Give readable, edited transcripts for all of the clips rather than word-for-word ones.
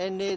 NA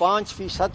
5%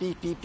PPP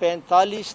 45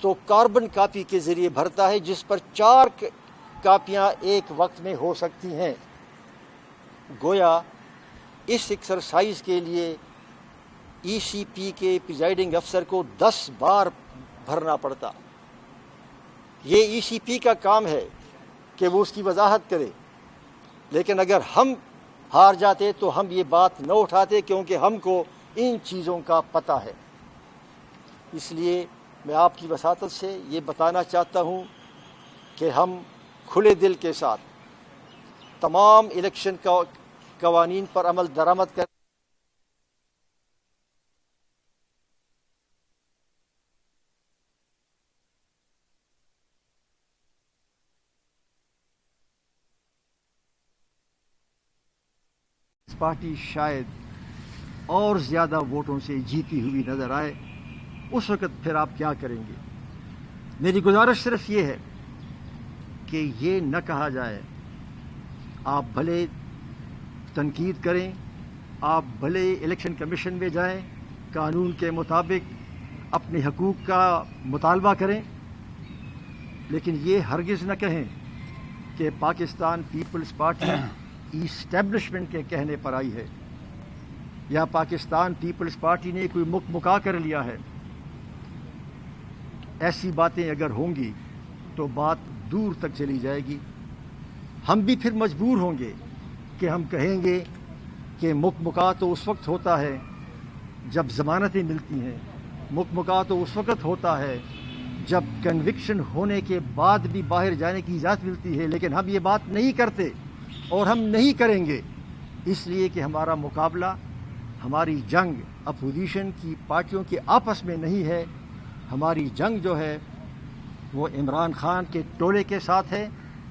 تو carbon copy کے ذریعے بھرتا ہے، جس پر 4 کاپیاں ایک وقت میں ہو سکتی ہیں۔ گویا اس ایکسرسائز کے لیے ای سی پی کے پریزائڈنگ افسر کو 10 بار بھرنا پڑتا۔ یہ ای سی پی کا کام ہے کہ وہ اس کی وضاحت کرے، لیکن اگر ہم ہار جاتے تو ہم یہ بات نہ اٹھاتے، کیونکہ ہم کو ان چیزوں کا پتہ ہے۔ اس لیے میں آپ کی وساطت سے یہ بتانا چاہتا ہوں کہ ہم کھلے دل کے ساتھ تمام الیکشن قوانین پر عمل درآمد کریں۔ پارٹی شاید اور زیادہ ووٹوں سے جیتی ہوئی نظر آئے، اس وقت پھر آپ کیا کریں گے؟ میری گزارش صرف یہ ہے کہ یہ نہ کہا جائے آپ بھلے تنقید کریں، آپ بھلے الیکشن کمیشن میں جائیں، قانون کے مطابق اپنے حقوق کا مطالبہ کریں، لیکن یہ ہرگز نہ کہیں کہ پاکستان پیپلز پارٹی اسٹیبلشمنٹ کے کہنے پر آئی ہے، یا پاکستان پیپلز پارٹی نے کوئی مکا کر لیا ہے۔ ایسی باتیں اگر ہوں گی تو بات دور تک چلی جائے گی۔ ہم بھی پھر مجبور ہوں گے کہ ہم کہیں گے کہ مکا تو اس وقت ہوتا ہے جب ضمانتیں ملتی ہیں، مکا تو اس وقت ہوتا ہے جب کنوکشن ہونے کے بعد بھی باہر جانے کی اجازت ملتی ہے، لیکن ہم یہ بات نہیں کرتے اور ہم نہیں کریں گے، اس لیے کہ ہمارا مقابلہ، ہماری جنگ اپوزیشن کی پارٹیوں کے آپس میں نہیں ہے، ہماری جنگ جو ہے وہ عمران خان کے ٹولے کے ساتھ ہے،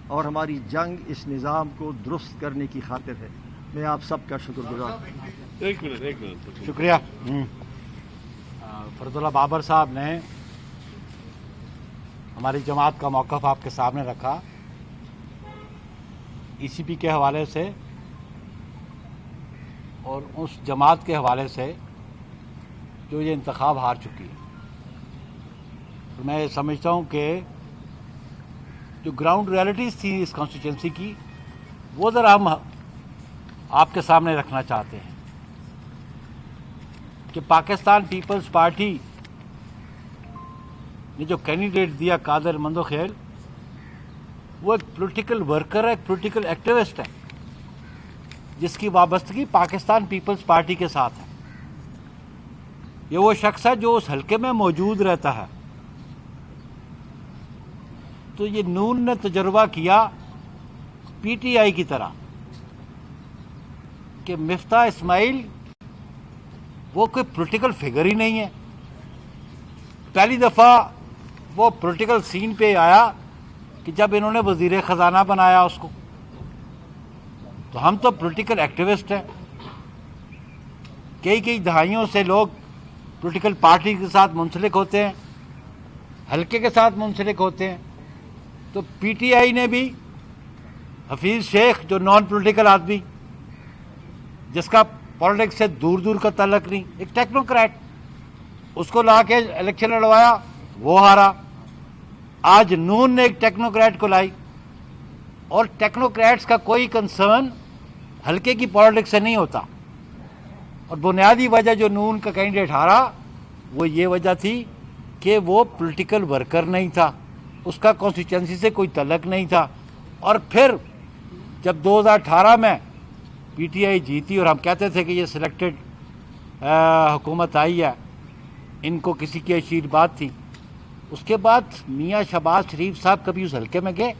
اور ہماری جنگ اس نظام کو درست کرنے کی خاطر ہے۔ میں آپ سب کا شکر گزار ہوں۔ ایک منٹ شکریہ۔ فرد اللہ بابر صاحب نے ہماری جماعت کا موقف آپ کے سامنے رکھا، ای سی پی کے حوالے سے اور اس جماعت کے حوالے سے جو یہ انتخاب ہار چکی ہے۔ تو میں سمجھتا ہوں کہ جو گراؤنڈ ریالٹیز تھی اس کانسٹیٹوئنسی کی، وہ ذرا ہم آپ کے سامنے رکھنا چاہتے ہیں کہ پاکستان پیپلز پارٹی نے جو کینڈیڈیٹ دیا قادر مندوخیل، وہ ایک پولیٹیکل ورکر ہے، ایک پولیٹیکل ایکٹیوسٹ ہے، جس کی وابستگی پاکستان پیپلز پارٹی کے ساتھ ہے۔ یہ وہ شخص ہے جو اس حلقے میں موجود رہتا ہے۔ تو یہ نون نے تجربہ کیا پی ٹی آئی کی طرح کہ مفتاح اسماعیل وہ کوئی پولیٹیکل فگر ہی نہیں ہے۔ پہلی دفعہ وہ پولیٹیکل سین پہ آیا کہ جب انہوں نے وزیر خزانہ بنایا اس کو۔ تو ہم تو پولیٹیکل ایکٹیوسٹ ہیں، کئی دہائیوں سے لوگ پولیٹیکل پارٹی کے ساتھ منسلک ہوتے ہیں، حلقے کے ساتھ منسلک ہوتے ہیں۔ تو پی ٹی آئی نے بھی حفیظ شیخ، جو نان پولیٹیکل آدمی، جس کا پالیٹکس سے دور کا تعلق نہیں، ایک ٹیکنوکریٹ، اس کو لا کے الیکشن لڑوایا، وہ ہارا۔ آج نون نے ایک ٹیکنوکریٹ کو لائی، اور ٹیکنوکریٹس کا کوئی کنسرن حلقے کی پالیٹکس سے نہیں ہوتا۔ اور بنیادی وجہ جو نون کا کینڈیڈیٹ ہارا وہ یہ وجہ تھی کہ وہ پولیٹیکل ورکر نہیں تھا، اس کا کانسٹیٹوئنسی سے کوئی تعلق نہیں تھا۔ اور پھر جب 2018 میں پی ٹی آئی جیتی اور ہم کہتے تھے کہ یہ سلیکٹڈ حکومت آئی ہے، ان کو کسی کی آشیرواد تھی، اس کے بعد میاں شہباز شریف صاحب کبھی اس حلقے میں گئے؟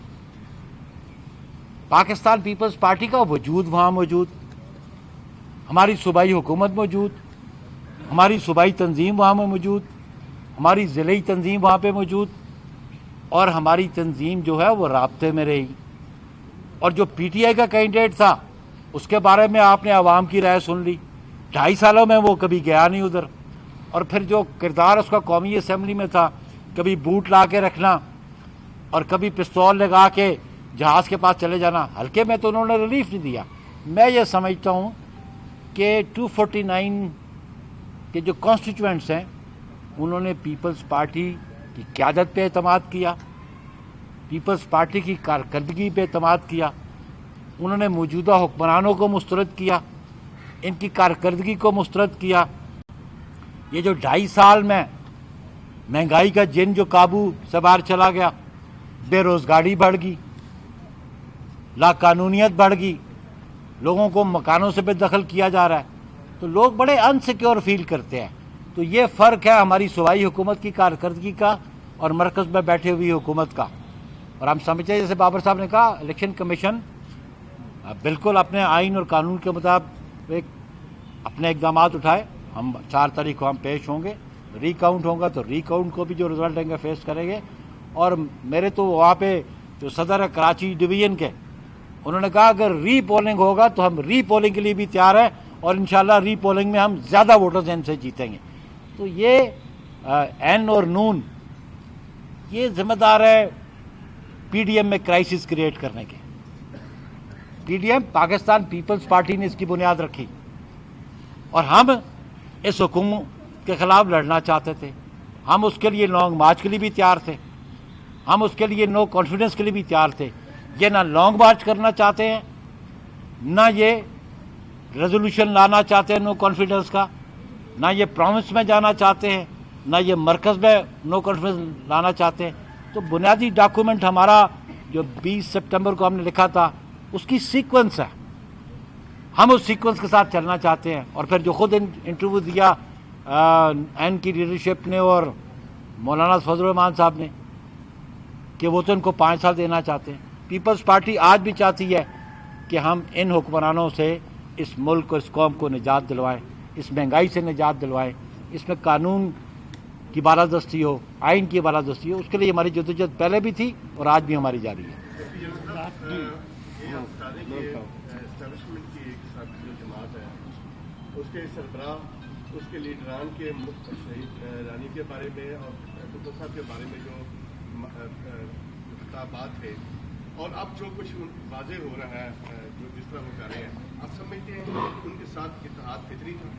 پاکستان پیپلز پارٹی کا وجود وہاں موجود، ہماری صوبائی حکومت موجود، ہماری صوبائی تنظیم وہاں میں موجود، ہماری ضلعی تنظیم وہاں پہ موجود، اور ہماری تنظیم جو ہے وہ رابطے میں رہی۔ اور جو پی ٹی آئی کا کینڈیڈیٹ تھا اس کے بارے میں آپ نے عوام کی رائے سن لی، 2.5 سالوں میں وہ کبھی گیا نہیں ادھر۔ اور پھر جو کردار اس کا قومی اسمبلی میں تھا، کبھی بوٹ لا کے رکھنا اور کبھی پستول لگا کے جہاز کے پاس چلے جانا، حلقے میں تو انہوں نے ریلیف نہیں دیا۔ میں یہ سمجھتا ہوں کہ 249 کے جو کانسٹیچوئنٹس ہیں انہوں نے پیپلز پارٹی کی قیادت پہ اعتماد کیا، پیپلز پارٹی کی کارکردگی پہ اعتماد کیا، انہوں نے موجودہ حکمرانوں کو مسترد کیا، ان کی کارکردگی کو مسترد کیا۔ یہ جو 2.5 سال میں مہنگائی کا جن جو قابو سے باہر چلا گیا، بے روزگاری بڑھ گئی، لاقانونیت بڑھ گئی، لوگوں کو مکانوں سے بے دخل کیا جا رہا ہے، تو لوگ بڑے انسیکیور فیل کرتے ہیں۔ تو یہ فرق ہے ہماری صوبائی حکومت کی کارکردگی کا اور مرکز میں بیٹھے ہوئی حکومت کا۔ اور ہم سمجھتے ہیں جیسے بابر صاحب نے کہا، الیکشن کمیشن بالکل اپنے آئین اور قانون کے مطابق اپنے اقدامات اٹھائے۔ ہم 4 تاریخ کو ہم پیش ہوں گے، ری کاؤنٹ ہوگا تو ری کاؤنٹ کو بھی جو رزلٹ دیں گے فیس کریں گے۔ اور میرے تو وہاں پہ جو صدر ہے کراچی ڈویژن کے، انہوں نے کہا اگر ری پولنگ ہوگا تو ہم ری پولنگ کے لیے بھی تیار ہیں، اور انشاءاللہ ری پولنگ میں ہم زیادہ ووٹرز ان سے جیتیں گے۔ تو یہ این اور نون یہ ذمہ دار ہے پی ڈی ایم میں کرائسس کریٹ کرنے کے۔ P D M Pakistan peoples party نے اس کی بنیاد رکھی، اور ہم اس حکومت کے خلاف لڑنا چاہتے تھے۔ ہم اس کے لیے لانگ مارچ کے لیے بھی تیار تھے، ہم اس کے لیے نو کانفیڈنس کے لیے بھی تیار تھے۔ یہ نہ لانگ مارچ کرنا چاہتے ہیں، نہ یہ ریزولوشن لانا چاہتے ہیں نو کانفیڈنس کا، نہ یہ پرومس میں جانا چاہتے ہیں، نہ یہ مرکز میں نو کانفیڈنس لانا چاہتے ہیں۔ تو بنیادی ڈاکومنٹ ہمارا جو 20 سپٹمبر کو ہم نے لکھا تھا اس کی سیکوینس ہے، ہم اس سیکوینس کے ساتھ چلنا چاہتے ہیں۔ اور پھر جو خود انٹرویو دیا این کی لیڈرشپ نے اور مولانا فضل الرحمان صاحب نے کہ وہ تو ان کو 5 سال دینا چاہتے ہیں۔ پیپلز پارٹی آج بھی چاہتی ہے کہ ہم ان حکمرانوں سے اس ملک اور اس قوم کو نجات دلوائیں، اس مہنگائی سے نجات دلوائیں، اس میں قانون کی بالادستی ہو، آئین کی بالادستی ہو۔ اس کے لیے ہماری جدوجہد پہلے بھی تھی اور آج بھی ہماری جاری ہے۔ اسٹیبلشمنٹ کی ایک جو جماعت ہے اس کے سربراہ، اس کے لیڈران کے شہید رانی کے بارے میں اور ڈاکٹر صاحب کے بارے میں جو خطابات تھے، اور اب جو کچھ واضح ہو رہا ہے جو جس طرح وہ کر رہے ہیں، آپ سمجھتے ہیں کہ ان کے ساتھ اتحاد فطری تھا؟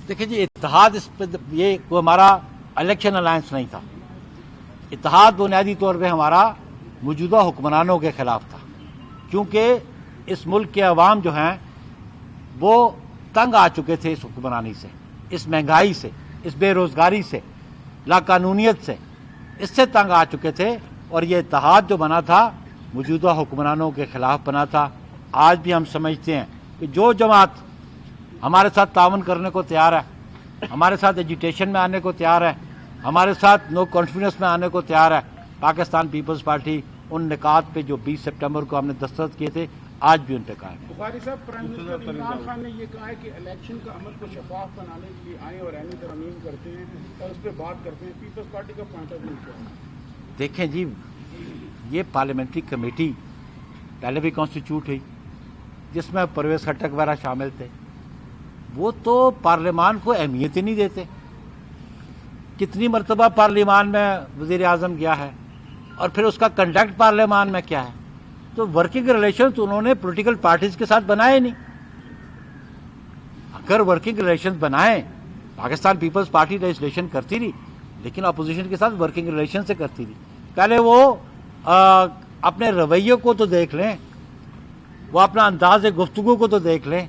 دیکھیں جی، اتحاد اس پہ یہ کوئی ہمارا الیکشن الائنس نہیں تھا۔ اتحاد بنیادی طور پہ ہمارا موجودہ حکمرانوں کے خلاف تھا، کیونکہ اس ملک کے عوام جو ہیں وہ تنگ آ چکے تھے اس حکمرانی سے، اس مہنگائی سے، اس بے روزگاری سے، لاقانونیت سے، اس سے تنگ آ چکے تھے۔ اور یہ اتحاد جو بنا تھا موجودہ حکمرانوں کے خلاف بنا تھا۔ آج بھی ہم سمجھتے ہیں کہ جو جماعت ہمارے ساتھ تعاون کرنے کو تیار ہے، ہمارے ساتھ ایجیٹیشن میں آنے کو تیار ہے، ہمارے ساتھ نو کانفیڈنس میں آنے کو تیار ہے، پاکستان پیپلز پارٹی ان نکات پہ جو 20 سپٹمبر کو ہم نے دستخط کیے تھے آج بھی ان پہ قائم ہے۔ بخاری صاحب، پرائم منسٹر عمران خان نے یہ کہا ہے کہ الیکشن کا عمل کو شفاف بنانے کے لیے آئیں اور عینی ترمیم کرتے ہیں اور اس پہ بات کرتے ہیں۔ پیپلز پارٹی کا پوائنٹ آف ویو کیا ہے؟ دیکھیں جی، یہ پارلیمنٹری کمیٹی پہلے بھی کانسٹیچیوٹ ہوئی جس میں پرویز خٹک وغیرہ شامل تھے، وہ تو پارلیمان کو اہمیت ہی نہیں دیتے۔ کتنی مرتبہ پارلیمان میں وزیر اعظم گیا ہے اور پھر اس کا کنڈکٹ پارلیمان میں کیا ہے؟ تو ورکنگ ریلیشنز انہوں نے پولیٹیکل پارٹیز کے ساتھ بنائے نہیں۔ اگر ورکنگ ریلیشنز بنائیں، پاکستان پیپلز پارٹی لیجسلیشن کرتی رہی لیکن اپوزیشن کے ساتھ ورکنگ ریلیشن سے کرتی رہی۔ پہلے وہ اپنے رویے کو تو دیکھ لیں، وہ اپنا انداز گفتگو کو تو دیکھ لیں،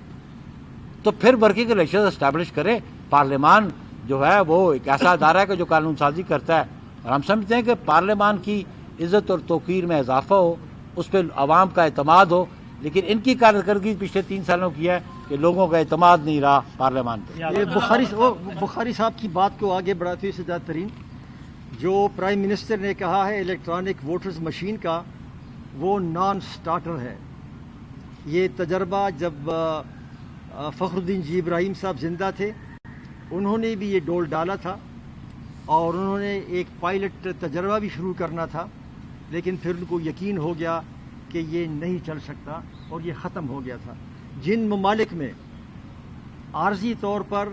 تو پھر ورکنگ ریلیشن اسٹیبلش کریں۔ پارلیمان جو ہے وہ ایک ایسا ادارہ ہے کہ جو قانون سازی کرتا ہے، اور ہم سمجھتے ہیں کہ پارلیمان کی عزت اور توقیر میں اضافہ ہو، اس پہ عوام کا اعتماد ہو۔ لیکن ان کی کارکردگی پچھلے 3 سالوں کی ہے کہ لوگوں کا اعتماد نہیں رہا پارلیمان پہ۔ یہ بخاری صاحب کی بات کو آگے بڑھاتے ہوئے سجاد ترین، جو پرائم منسٹر نے کہا ہے الیکٹرانک ووٹرز مشین کا، وہ نان سٹارٹر ہے۔ یہ تجربہ جب فخر الدین جی ابراہیم صاحب زندہ تھے، انہوں نے بھی یہ ڈول ڈالا تھا اور انہوں نے ایک پائلٹ تجربہ بھی شروع کرنا تھا، لیکن پھر ان کو یقین ہو گیا کہ یہ نہیں چل سکتا اور یہ ختم ہو گیا تھا۔ جن ممالک میں عارضی طور پر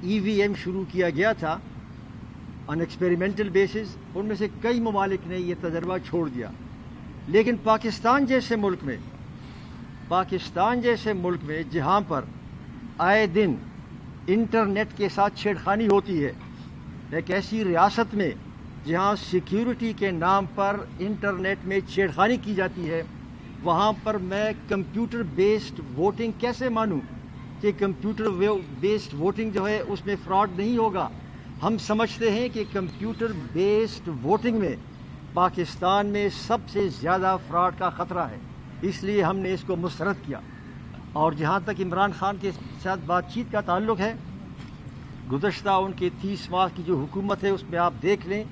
ای وی ایم شروع کیا گیا تھا آن ایکسپیریمنٹل بیسس، ان میں سے کئی ممالک نے یہ تجربہ چھوڑ دیا۔ لیکن پاکستان جیسے ملک میں جہاں پر آئے دن انٹرنیٹ کے ساتھ چھیڑخانی ہوتی ہے، ایک ایسی ریاست میں جہاں سیکیورٹی کے نام پر انٹرنیٹ میں چھیڑخانی کی جاتی ہے، وہاں پر میں کمپیوٹر بیسڈ ووٹنگ کیسے مانوں کہ کمپیوٹر بیسڈ ووٹنگ جو ہے اس میں فراڈ نہیں ہوگا؟ ہم سمجھتے ہیں کہ کمپیوٹر بیسڈ ووٹنگ میں پاکستان میں سب سے زیادہ فراڈ کا خطرہ ہے، اس لیے ہم نے اس کو مسترد کیا۔ اور جہاں تک عمران خان کے ساتھ بات چیت کا تعلق ہے، گزشتہ ان کے 30 ماہ کی جو حکومت ہے اس میں آپ دیکھ لیں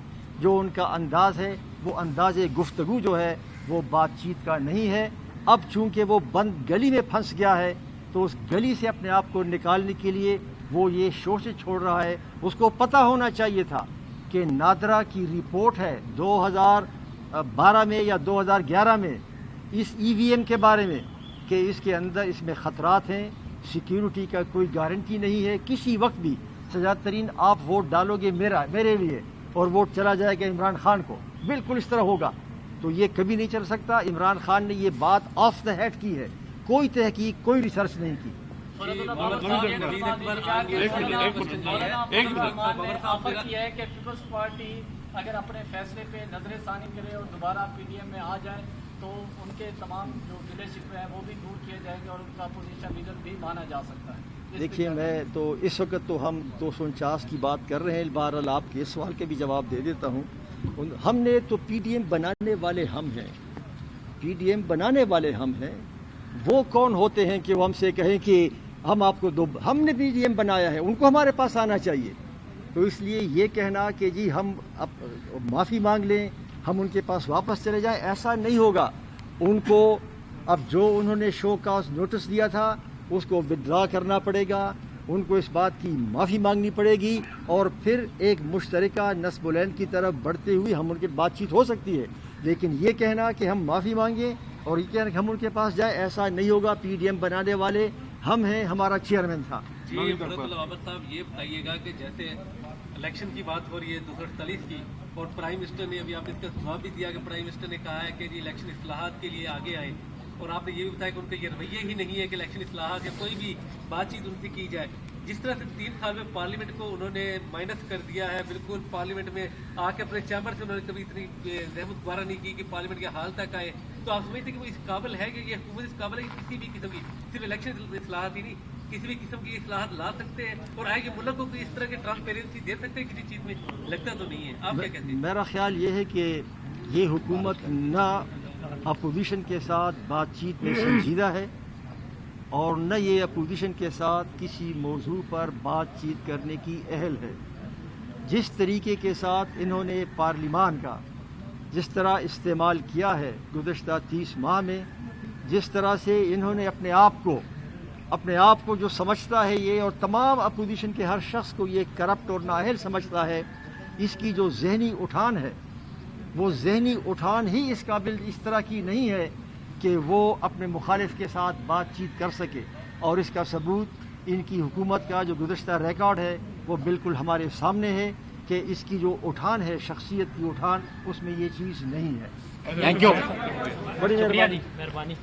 جو ان کا انداز ہے، وہ انداز گفتگو جو ہے وہ بات چیت کا نہیں ہے۔ اب چونکہ وہ بند گلی میں پھنس گیا ہے تو اس گلی سے اپنے آپ کو نکالنے کے لیے وہ یہ شوشے چھوڑ رہا ہے۔ اس کو پتہ ہونا چاہیے تھا کہ نادرا کی رپورٹ ہے 2012 میں یا 2011 میں اس EVM کے بارے میں کہ اس کے اندر اس میں خطرات ہیں، سیکیورٹی کا کوئی گارنٹی نہیں ہے، کسی وقت بھی سجاد ترین آپ ووٹ ڈالو گے میرے لیے اور ووٹ چلا جائے گا عمران خان کو، بالکل اس طرح ہوگا، تو یہ کبھی نہیں چل سکتا۔ عمران خان نے یہ بات آف دا ہیڈ کی ہے، کوئی تحقیق کوئی ریسرچ نہیں کی۔ کہ پیپلز پارٹی اگر اپنے فیصلے پہ نظر ثانی کرے اور دوبارہ PDM میں آ جائے تو ان کے تمام جو لیڈرشپ ہے وہ بھی دور کیے جائیں گے اور ان کا اپوزیشن لیڈر بھی مانا جا سکتا ہے۔ دیکھیے میں تو اس وقت تو ہم 249 کی بات کر رہے ہیں، بہرحال آپ کے سوال کے بھی جواب دے دیتا ہوں۔ ہم نے تو PDM بنانے والے ہم ہیں، PDM بنانے والے ہم ہیں۔ وہ کون ہوتے ہیں کہ وہ ہم سے کہیں کہ ہم آپ کو ہم نے PDM بنایا ہے، ان کو ہمارے پاس آنا چاہیے۔ تو اس لیے یہ کہنا کہ جی ہم اب معافی مانگ لیں، ہم ان کے پاس واپس چلے جائیں، ایسا نہیں ہوگا۔ ان کو اب جو انہوں نے شو کاز نوٹس دیا تھا اس کو ودرا کرنا پڑے گا، ان کو اس بات کی معافی مانگنی پڑے گی اور پھر ایک مشترکہ نصب العین کی طرف بڑھتے ہوئے ہم ان کی بات چیت ہو سکتی ہے۔ لیکن یہ کہنا کہ ہم معافی مانگیں اور یہ کہنا کہ ہم ان کے پاس جائیں، ایسا نہیں ہوگا۔ PDM بنانے والے ہم ہیں، ہمارا چیئرمین تھا۔ جی مرتضی عابد صاحب، یہ بتائیے گا کہ جیسے الیکشن کی بات ہو رہی ہے 248 کی، اور پرائم منسٹر نے ابھی آپ نے اس کا جواب بھی دیا کہ پرائم منسٹر نے کہا ہے کہ جی الیکشن اصلاحات کے لیے آگے آئیں، اور آپ نے یہ بھی بتایا کہ ان کا یہ رویہ ہی نہیں ہے کہ الیکشن اصلاحات یا کوئی بھی بات چیت ان سے کی جائے۔ جس طرح سے 3 سال میں پارلیمنٹ کو انہوں نے مائنس کر دیا ہے، بالکل پارلیمنٹ میں آ کے اپنے چیمبر سے انہوں نے کبھی اتنی زحمت گزارا نہیں کی کہ پارلیمنٹ کے حال تک آئے، تو آپ سمجھتے ہیں کہ وہ اس قابل ہے کہ یہ حکومت اس قابل ہے کہ کسی بھی قسم کی صرف الیکشن اصلاحات ہی نہیں کسی بھی قسم کی اصلاحات لا سکتے ہیں اور آئے کہ ملک کو اس طرح کی ٹرانسپیرنسی دے سکتے ہیں کسی چیز میں؟ لگتا تو نہیں ہے، آپ کیا کہتے ہیں؟ میرا خیال یہ ہے کہ یہ حکومت نہ اپوزیشن کے ساتھ بات چیت میں سنجیدہ ہے اور نہ یہ اپوزیشن کے ساتھ کسی موضوع پر بات چیت کرنے کی اہل ہے۔ جس طریقے کے ساتھ انہوں نے پارلیمان کا جس طرح استعمال کیا ہے گزشتہ 30 ماہ میں، جس طرح سے انہوں نے اپنے آپ کو جو سمجھتا ہے یہ، اور تمام اپوزیشن کے ہر شخص کو یہ کرپٹ اور نااہل سمجھتا ہے، اس کی جو ذہنی اٹھان ہے وہ ذہنی اٹھان ہی اس قابل اس طرح کی نہیں ہے کہ وہ اپنے مخالف کے ساتھ بات چیت کر سکے، اور اس کا ثبوت ان کی حکومت کا جو گزشتہ ریکارڈ ہے وہ بالکل ہمارے سامنے ہے کہ اس کی جو اٹھان ہے، شخصیت کی اٹھان، اس میں یہ چیز نہیں ہے۔ تھینک یو، بڑی مہربانی۔